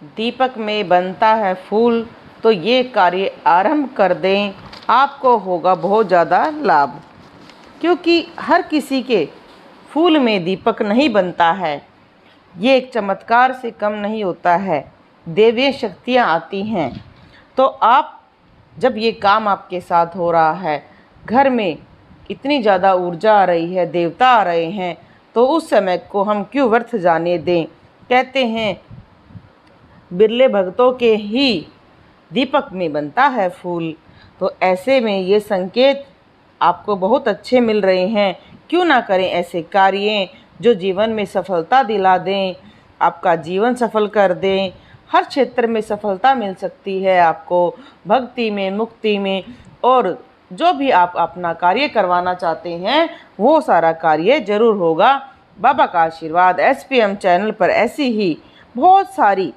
दीपक में बनता है फूल, तो ये कार्य आरंभ कर दें, आपको होगा बहुत ज़्यादा लाभ। क्योंकि हर किसी के फूल में दीपक नहीं बनता है, ये एक चमत्कार से कम नहीं होता है, दैवीय शक्तियाँ आती हैं। तो आप जब ये काम आपके साथ हो रहा है, घर में इतनी ज़्यादा ऊर्जा आ रही है, देवता आ रहे हैं, तो उस समय को हम क्यों व्यर्थ जाने दें। कहते हैं बिरले भक्तों के ही दीपक में बनता है फूल। तो ऐसे में ये संकेत आपको बहुत अच्छे मिल रहे हैं। क्यों ना करें ऐसे कार्य जो जीवन में सफलता दिला दें, आपका जीवन सफल कर दें। हर क्षेत्र में सफलता मिल सकती है आपको, भक्ति में, मुक्ति में, और जो भी आप अपना कार्य करवाना चाहते हैं वो सारा कार्य जरूर होगा। बाबा का आशीर्वाद SPM चैनल पर ऐसी ही बहुत सारी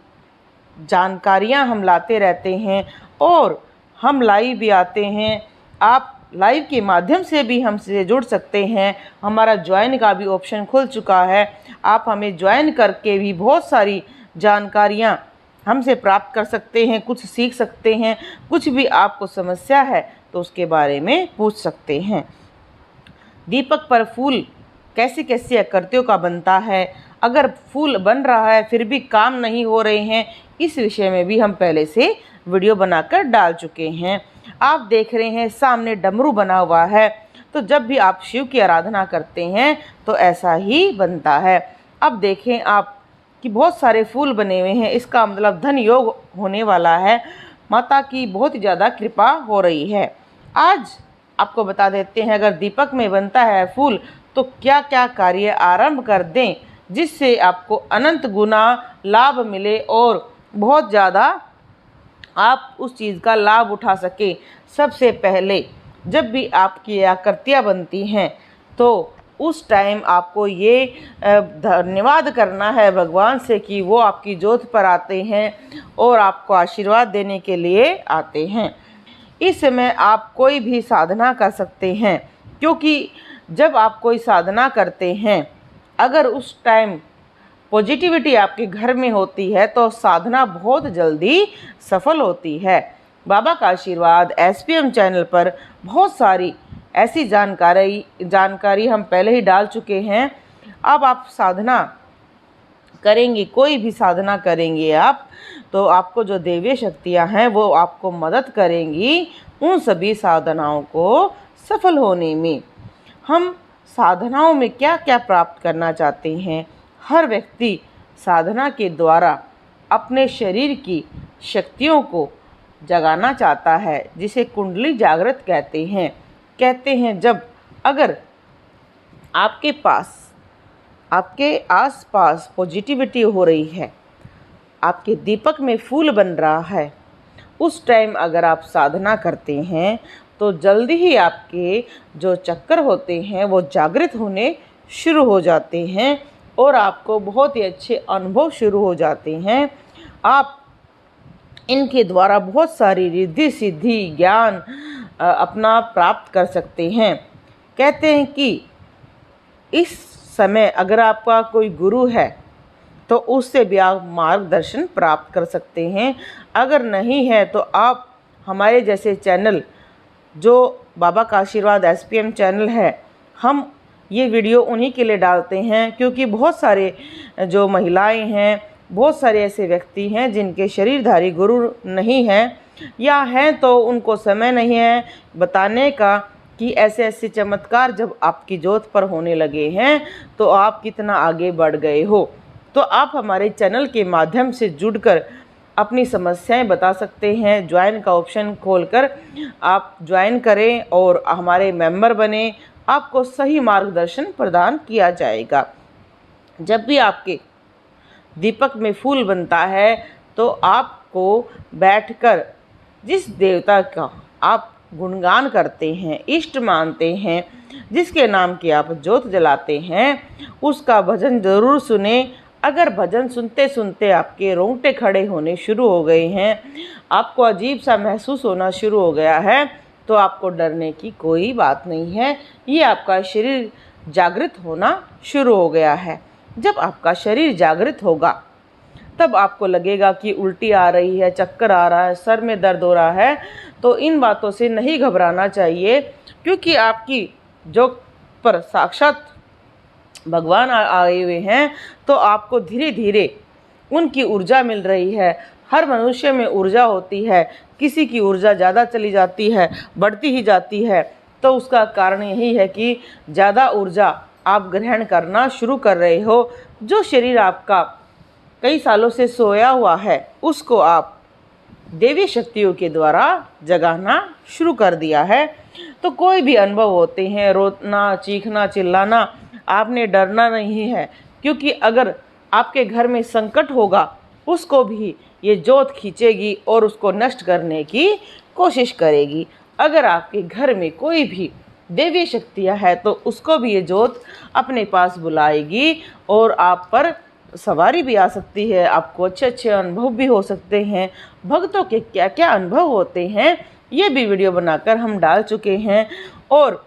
जानकारियां हम लाते रहते हैं और हम लाइव भी आते हैं। आप लाइव के माध्यम से भी हमसे जुड़ सकते हैं। हमारा ज्वाइन का भी ऑप्शन खुल चुका है, आप हमें ज्वाइन करके भी बहुत सारी जानकारियां हमसे प्राप्त कर सकते हैं, कुछ सीख सकते हैं। कुछ भी आपको समस्या है तो उसके बारे में पूछ सकते हैं। दीपक पर फूल कैसे कैसे आकृतियों का बनता है, अगर फूल बन रहा है फिर भी काम नहीं हो रहे हैं, इस विषय में भी हम पहले से वीडियो बनाकर डाल चुके हैं। आप देख रहे हैं सामने डमरू बना हुआ है, तो जब भी आप शिव की आराधना करते हैं तो ऐसा ही बनता है। अब देखें आप कि बहुत सारे फूल बने हुए हैं, इसका मतलब धन योग होने वाला है, माता की बहुत ही ज़्यादा कृपा हो रही है। आज आपको बता देते हैं अगर दीपक में बनता है फूल तो क्या क्या कार्य आरंभ कर दें जिससे आपको अनंत गुना लाभ मिले और बहुत ज़्यादा आप उस चीज़ का लाभ उठा सके। सबसे पहले जब भी आपकी आकृतियाँ बनती हैं तो उस टाइम आपको ये धन्यवाद करना है भगवान से कि वो आपकी ज्योत पर आते हैं और आपको आशीर्वाद देने के लिए आते हैं। इस समय आप कोई भी साधना कर सकते हैं, क्योंकि जब आप कोई साधना करते हैं अगर उस टाइम पॉजिटिविटी आपके घर में होती है तो साधना बहुत जल्दी सफल होती है। बाबा का आशीर्वाद SPM चैनल पर बहुत सारी ऐसी जानकारी हम पहले ही डाल चुके हैं। अब आप साधना करेंगे, कोई भी साधना करेंगे आप, तो आपको जो दैवीय शक्तियाँ हैं वो आपको मदद करेंगी उन सभी साधनाओं को सफल होने में। हम साधनाओं में क्या क्या प्राप्त करना चाहते हैं, हर व्यक्ति साधना के द्वारा अपने शरीर की शक्तियों को जगाना चाहता है, जिसे कुंडली जागृत कहते हैं। कहते हैं जब अगर आपके पास, आपके आसपास पॉजिटिविटी हो रही है, आपके दीपक में फूल बन रहा है, उस टाइम अगर आप साधना करते हैं तो जल्दी ही आपके जो चक्कर होते हैं वो जागृत होने शुरू हो जाते हैं और आपको बहुत ही अच्छे अनुभव शुरू हो जाते हैं। आप इनके द्वारा बहुत सारी रिद्धि सिद्धि ज्ञान अपना प्राप्त कर सकते हैं। कहते हैं कि इस समय अगर आपका कोई गुरु है तो उससे भी आप मार्गदर्शन प्राप्त कर सकते हैं। अगर नहीं है तो आप हमारे जैसे चैनल जो बाबा का आशीर्वाद SPM चैनल है, हम ये वीडियो उन्हीं के लिए डालते हैं, क्योंकि बहुत सारे जो महिलाएं हैं, बहुत सारे ऐसे व्यक्ति हैं जिनके शरीरधारी गुरु नहीं हैं, या हैं तो उनको समय नहीं है बताने का कि ऐसे ऐसे चमत्कार जब आपकी ज्योत पर होने लगे हैं तो आप कितना आगे बढ़ गए हो। तो आप हमारे चैनल के माध्यम से जुड़कर अपनी समस्याएं बता सकते हैं। ज्वाइन का ऑप्शन खोलकर आप ज्वाइन करें और हमारे मेंबर बने, आपको सही मार्गदर्शन प्रदान किया जाएगा। जब भी आपके दीपक में फूल बनता है तो आपको बैठकर जिस देवता का आप गुणगान करते हैं, इष्ट मानते हैं, जिसके नाम की आप ज्योत जलाते हैं, उसका भजन ज़रूर सुने। अगर भजन सुनते सुनते आपके रोंगटे खड़े होने शुरू हो गए हैं, आपको अजीब सा महसूस होना शुरू हो गया है, तो आपको डरने की कोई बात नहीं है। ये आपका शरीर जागृत होना शुरू हो गया है। जब आपका शरीर जागृत होगा तब आपको लगेगा कि उल्टी आ रही है, चक्कर आ रहा है, सर में दर्द हो रहा है, तो इन बातों से नहीं घबराना चाहिए, क्योंकि आपकी जो पर साक्षात भगवान आए हुए हैं, तो आपको धीरे धीरे उनकी ऊर्जा मिल रही है। हर मनुष्य में ऊर्जा होती है, किसी की ऊर्जा ज़्यादा चली जाती है, बढ़ती ही जाती है, तो उसका कारण यही है कि ज़्यादा ऊर्जा आप ग्रहण करना शुरू कर रहे हो। जो शरीर आपका कई सालों से सोया हुआ है, उसको आप देवी शक्तियों के द्वारा जगाना शुरू कर दिया है। तो कोई भी अनुभव होते हैं, रोना, चीखना, चिल्लाना, आपने डरना नहीं है, क्योंकि अगर आपके घर में संकट होगा, उसको भी ये जोत खींचेगी और उसको नष्ट करने की कोशिश करेगी। अगर आपके घर में कोई भी देवी शक्तियाँ है, तो उसको भी ये जोत अपने पास बुलाएगी और आप पर सवारी भी आ सकती है। आपको अच्छे अच्छे अनुभव भी हो सकते हैं। भक्तों के क्या क्या अनुभव होते हैं, ये भी वीडियो बनाकर हम डाल चुके हैं, और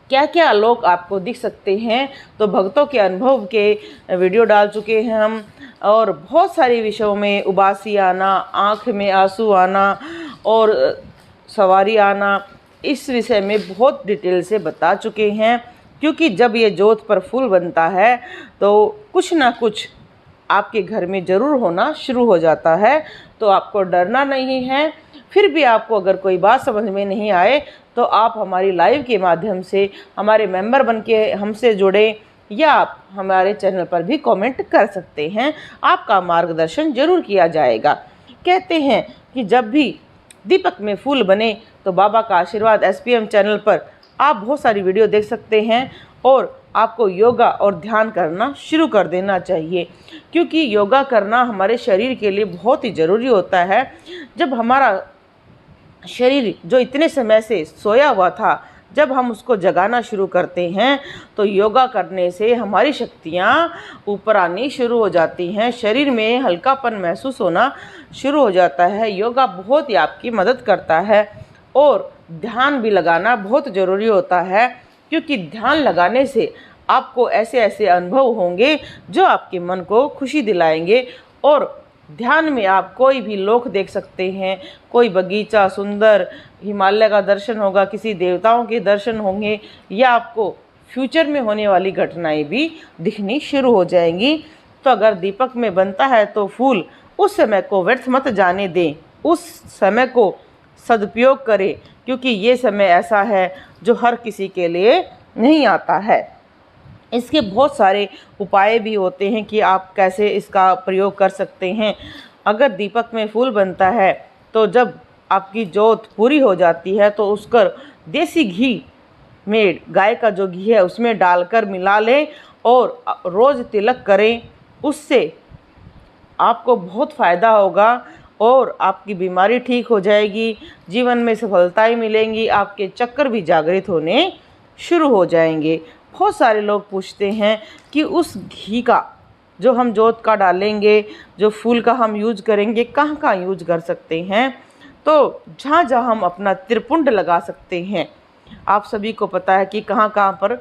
क्या क्या लोग आपको दिख सकते हैं, तो भक्तों के अनुभव के वीडियो डाल चुके हैं हम। और बहुत सारे विषयों में उबासी आना, आँख में आंसू आना और सवारी आना, इस विषय में बहुत डिटेल से बता चुके हैं। क्योंकि जब ये जोत पर फूल बनता है, तो कुछ ना कुछ आपके घर में ज़रूर होना शुरू हो जाता है। तो आपको डरना नहीं है। फिर भी आपको अगर कोई बात समझ में नहीं आए, तो आप हमारी लाइव के माध्यम से हमारे मेंबर बन के हमसे जुड़े, या आप हमारे चैनल पर भी कमेंट कर सकते हैं। आपका मार्गदर्शन जरूर किया जाएगा। कहते हैं कि जब भी दीपक में फूल बने, तो बाबा का आशीर्वाद SPM चैनल पर आप बहुत सारी वीडियो देख सकते हैं, और आपको योगा और ध्यान करना शुरू कर देना चाहिए, क्योंकि योगा करना हमारे शरीर के लिए बहुत ही ज़रूरी होता है। जब हमारा शरीर जो इतने समय से सोया हुआ था, जब हम उसको जगाना शुरू करते हैं, तो योगा करने से हमारी शक्तियाँ ऊपर आनी शुरू हो जाती हैं। शरीर में हल्कापन महसूस होना शुरू हो जाता है। योगा बहुत ही आपकी मदद करता है, और ध्यान भी लगाना बहुत ज़रूरी होता है, क्योंकि ध्यान लगाने से आपको ऐसे ऐसे अनुभव होंगे जो आपके मन को खुशी दिलाएंगे। और ध्यान में आप कोई भी लोक देख सकते हैं, कोई बगीचा सुंदर, हिमालय का दर्शन होगा, किसी देवताओं के दर्शन होंगे, या आपको फ्यूचर में होने वाली घटनाएं भी दिखनी शुरू हो जाएंगी। तो अगर दीपक में बनता है तो फूल, उस समय को व्यर्थ मत जाने दें, उस समय को सदुपयोग करें, क्योंकि ये समय ऐसा है जो हर किसी के लिए नहीं आता है। इसके बहुत सारे उपाय भी होते हैं कि आप कैसे इसका प्रयोग कर सकते हैं। अगर दीपक में फूल बनता है, तो जब आपकी जोत पूरी हो जाती है, तो उसको देसी घी में, गाय का जो घी है उसमें डालकर मिला लें और रोज़ तिलक करें। उससे आपको बहुत फ़ायदा होगा और आपकी बीमारी ठीक हो जाएगी, जीवन में सफलताएं मिलेंगी, आपके चक्कर भी जागृत होने शुरू हो जाएंगे। बहुत सारे लोग पूछते हैं कि उस घी का जो हम जोत का डालेंगे, जो फूल का हम यूज करेंगे, कहाँ कहाँ यूज कर सकते हैं। तो जहाँ जहाँ हम अपना त्रिपुंड लगा सकते हैं, आप सभी को पता है कि कहाँ कहाँ पर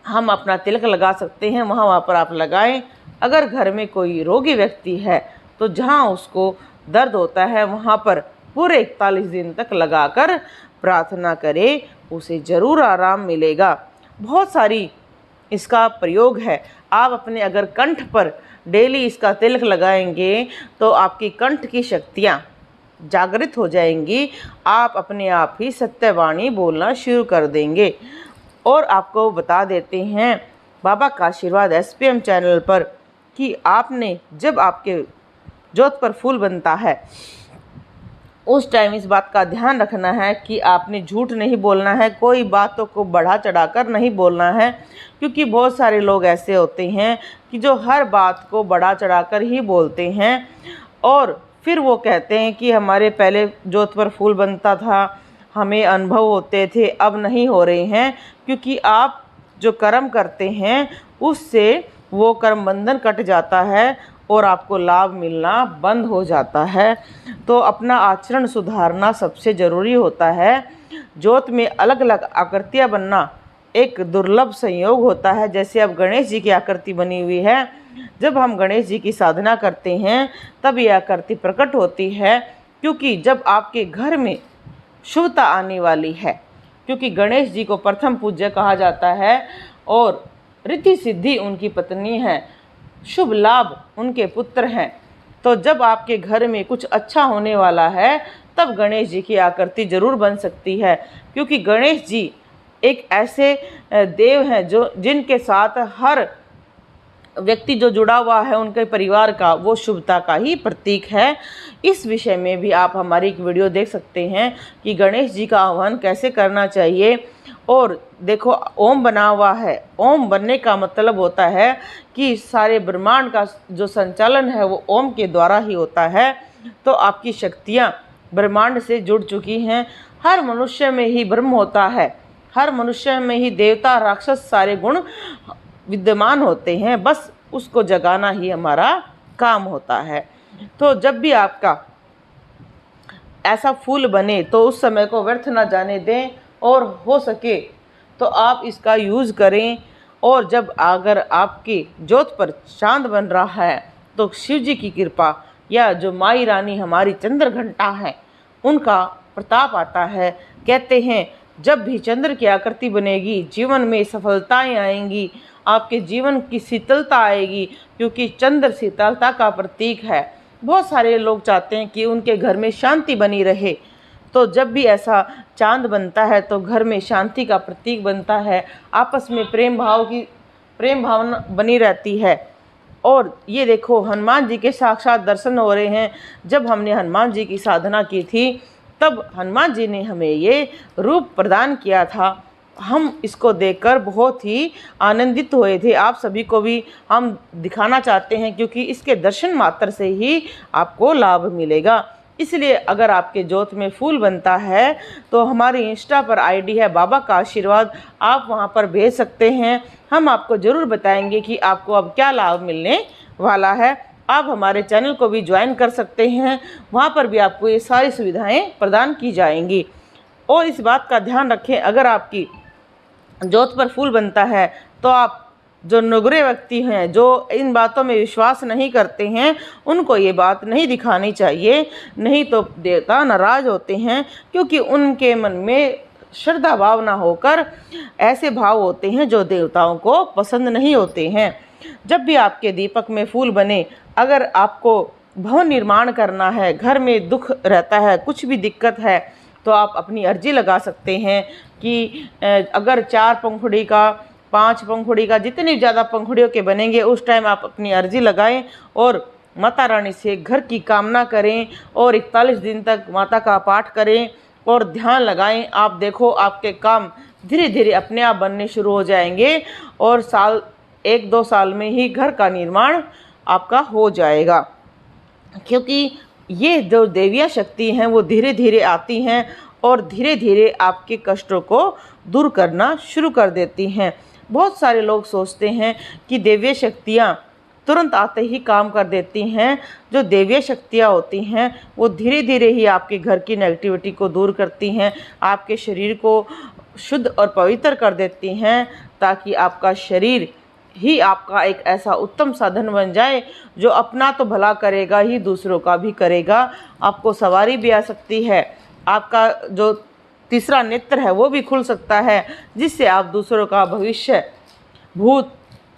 हम अपना तिलक लगा सकते हैं, वहाँ पर आप लगाएं। अगर घर में कोई रोगी व्यक्ति है, तो जहाँ उसको दर्द होता है, वहाँ पर पूरे 41 दिन तक लगाकर प्रार्थना करें, उसे ज़रूर आराम मिलेगा। बहुत सारी इसका प्रयोग है। आप अपने अगर कंठ पर डेली इसका तिलक लगाएंगे, तो आपकी कंठ की शक्तियाँ जागृत हो जाएंगी। आप अपने आप ही सत्यवाणी बोलना शुरू कर देंगे। और आपको बता देते हैं बाबा का आशीर्वाद SPM चैनल पर कि आपने जब आपके जोत पर फूल बनता है, उस टाइम इस बात का ध्यान रखना है कि आपने झूठ नहीं बोलना है, कोई बातों को बढ़ा चढ़ाकर नहीं बोलना है। क्योंकि बहुत सारे लोग ऐसे होते हैं कि जो हर बात को बढ़ा चढ़ाकर ही बोलते हैं, और फिर वो कहते हैं कि हमारे पहले जोत पर फूल बनता था, हमें अनुभव होते थे, अब नहीं हो रहे हैं। क्योंकि आप जो कर्म करते हैं, उससे वो कर्म बंधन कट जाता है और आपको लाभ मिलना बंद हो जाता है। तो अपना आचरण सुधारना सबसे ज़रूरी होता है। जोत में अलग अलग आकृतियाँ बनना एक दुर्लभ संयोग होता है। जैसे अब गणेश जी की आकृति बनी हुई है, जब हम गणेश जी की साधना करते हैं तब यह आकृति प्रकट होती है, क्योंकि जब आपके घर में शुभता आने वाली है, क्योंकि गणेश जी को प्रथम पूज्य कहा जाता है और रिद्धि सिद्धि उनकी पत्नी है, शुभ लाभ उनके पुत्र हैं। तो जब आपके घर में कुछ अच्छा होने वाला है तब गणेश जी की आकृति जरूर बन सकती है, क्योंकि गणेश जी एक ऐसे देव हैं जो जिनके साथ हर व्यक्ति जो जुड़ा हुआ है उनके परिवार का, वो शुभता का ही प्रतीक है। इस विषय में भी आप हमारी एक वीडियो देख सकते हैं कि गणेश जी का आह्वान कैसे करना चाहिए। और देखो ओम बना हुआ है, ओम बनने का मतलब होता है कि सारे ब्रह्मांड का जो संचालन है वो ओम के द्वारा ही होता है। तो आपकी शक्तियाँ ब्रह्मांड से जुड़ चुकी हैं। हर मनुष्य में ही ब्रह्म होता है, हर मनुष्य में ही देवता राक्षस सारे गुण विद्यमान होते हैं, बस उसको जगाना ही हमारा काम होता है। तो जब भी आपका ऐसा फूल बने तो उस समय को व्यर्थ ना जाने दें और हो सके तो आप इसका यूज़ करें। और जब अगर आपकी ज्योत पर चांद बन रहा है तो शिव जी की कृपा या जो माई रानी हमारी चंद्र घंटा है उनका प्रताप आता है। कहते हैं जब भी चंद्र की आकृति बनेगी जीवन में सफलताएं आएंगी, आपके जीवन की शीतलता आएगी, क्योंकि चंद्र शीतलता का प्रतीक है। बहुत सारे लोग चाहते हैं कि उनके घर में शांति बनी रहे, तो जब भी ऐसा चांद बनता है तो घर में शांति का प्रतीक बनता है, आपस में प्रेम भावना बनी रहती है। और ये देखो हनुमान जी के साक्षात दर्शन हो रहे हैं। जब हमने हनुमान जी की साधना की थी तब हनुमान जी ने हमें ये रूप प्रदान किया था। हम इसको देखकर बहुत ही आनंदित हुए थे। आप सभी को भी हम दिखाना चाहते हैं, क्योंकि इसके दर्शन मात्र से ही आपको लाभ मिलेगा। इसलिए अगर आपके ज्योत में फूल बनता है तो हमारी इंस्टा पर आईडी है बाबा का आशीर्वाद, आप वहां पर भेज सकते हैं। हम आपको ज़रूर बताएंगे कि आपको अब क्या लाभ मिलने वाला है। आप हमारे चैनल को भी ज्वाइन कर सकते हैं, वहाँ पर भी आपको ये सारी सुविधाएं प्रदान की जाएंगी। और इस बात का ध्यान रखें, अगर आपकी ज्योत पर फूल बनता है तो आप जो नुगरे व्यक्ति हैं, जो इन बातों में विश्वास नहीं करते हैं, उनको ये बात नहीं दिखानी चाहिए, नहीं तो देवता नाराज होते हैं, क्योंकि उनके मन में श्रद्धा भाव ना होकर ऐसे भाव होते हैं जो देवताओं को पसंद नहीं होते हैं। जब भी आपके दीपक में फूल बने, अगर आपको भवन निर्माण करना है, घर में दुख रहता है, कुछ भी दिक्कत है, तो आप अपनी अर्जी लगा सकते हैं कि अगर 4 पंखुड़ी का 5 पंखुड़ी का जितनी ज़्यादा पंखुड़ियों के बनेंगे उस टाइम आप अपनी अर्जी लगाएं और माता रानी से घर की कामना करें और 41 दिन तक माता का पाठ करें और ध्यान लगाएं। आप देखो आपके काम धीरे धीरे अपने आप बनने शुरू हो जाएंगे और 1-2 साल में ही घर का निर्माण आपका हो जाएगा, क्योंकि ये जो देवियाँ शक्ति हैं वो धीरे धीरे आती हैं और धीरे धीरे आपके कष्टों को दूर करना शुरू कर देती हैं। बहुत सारे लोग सोचते हैं कि देवीय शक्तियाँ तुरंत आते ही काम कर देती हैं। जो देवीय शक्तियाँ होती हैं वो धीरे धीरे ही आपके घर की नेगेटिविटी को दूर करती हैं, आपके शरीर को शुद्ध और पवित्र कर देती हैं, ताकि आपका शरीर ही आपका एक ऐसा उत्तम साधन बन जाए जो अपना तो भला करेगा ही दूसरों का भी करेगा। आपको सवारी भी आ सकती है, आपका जो तीसरा नेत्र है वो भी खुल सकता है, जिससे आप दूसरों का भविष्य भूत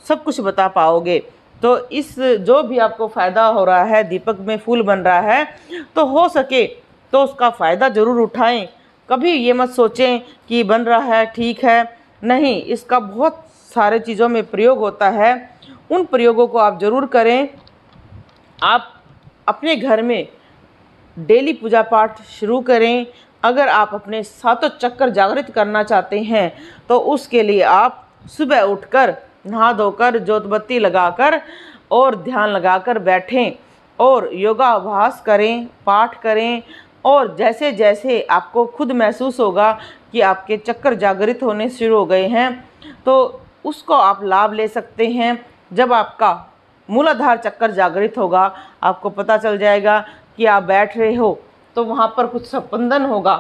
सब कुछ बता पाओगे। तो इस जो भी आपको फ़ायदा हो रहा है, दीपक में फूल बन रहा है, तो हो सके तो उसका फ़ायदा ज़रूर उठाएं। कभी ये मत सोचें कि बन रहा है ठीक है, नहीं, इसका बहुत सारे चीज़ों में प्रयोग होता है। उन प्रयोगों को आप ज़रूर करें। आप अपने घर में डेली पूजा पाठ शुरू करें। अगर आप अपने सातों चक्कर जागृत करना चाहते हैं तो उसके लिए आप सुबह उठकर नहा धोकर ज्योत बत्ती लगाकर और ध्यान लगाकर बैठें और योगाभ्यास करें, पाठ करें। और जैसे जैसे आपको खुद महसूस होगा कि आपके चक्कर जागृत होने शुरू हो गए हैं तो उसको आप लाभ ले सकते हैं। जब आपका मूलाधार चक्कर जागृत होगा, आपको पता चल जाएगा कि आप बैठ रहे हो तो वहाँ पर कुछ स्पंदन होगा।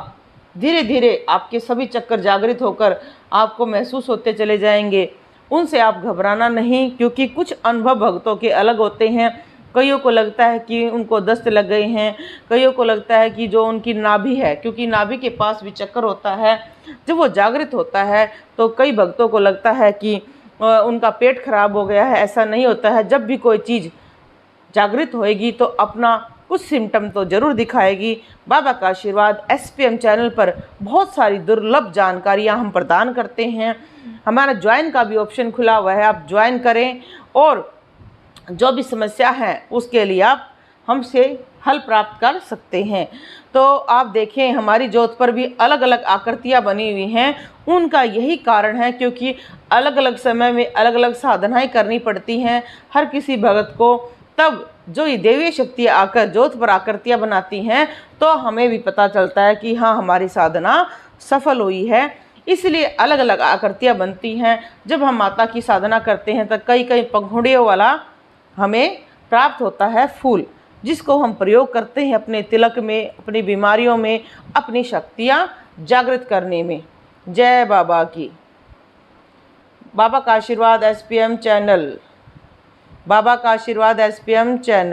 धीरे धीरे आपके सभी चक्कर जागृत होकर आपको महसूस होते चले जाएंगे उनसे आप घबराना नहीं, क्योंकि कुछ अनुभव भक्तों के अलग होते हैं। कईयों को लगता है कि उनको दस्त लग गए हैं, कईयों को लगता है कि जो उनकी नाभि है, क्योंकि नाभि के पास भी चक्कर होता है, जब वो जागृत होता है तो कई भक्तों को लगता है कि उनका पेट खराब हो गया है। ऐसा नहीं होता है। जब भी कोई चीज़ जागृत होएगी तो अपना कुछ सिम्टम तो ज़रूर दिखाएगी। बाबा का आशीर्वाद SPM चैनल पर बहुत सारी दुर्लभ जानकारियाँ हम प्रदान करते हैं। हमारा ज्वाइन का भी ऑप्शन खुला हुआ है, आप ज्वाइन करें और जो भी समस्या है उसके लिए आप हमसे हल प्राप्त कर सकते हैं। तो आप देखें, हमारी ज्योत पर भी अलग अलग आकृतियाँ बनी हुई हैं। उनका यही कारण है क्योंकि अलग अलग समय में अलग अलग साधनाएं करनी पड़ती हैं हर किसी भगत को। तब जो ये देवीय शक्तियाँ आकर ज्योत पर आकृतियाँ बनाती हैं तो हमें भी पता चलता है कि हाँ, हमारी साधना सफल हुई है। इसलिए अलग अलग आकृतियाँ बनती हैं। जब हम माता की साधना करते हैं तो कई कई पंखुड़ियों वाला हमें प्राप्त होता है फूल, जिसको हम प्रयोग करते हैं अपने तिलक में, अपनी बीमारियों में, अपनी शक्तियाँ जागृत करने में। जय बाबा की। बाबा का आशीर्वाद SPM चैनल, बाबा का आशीर्वाद SPM चैनल।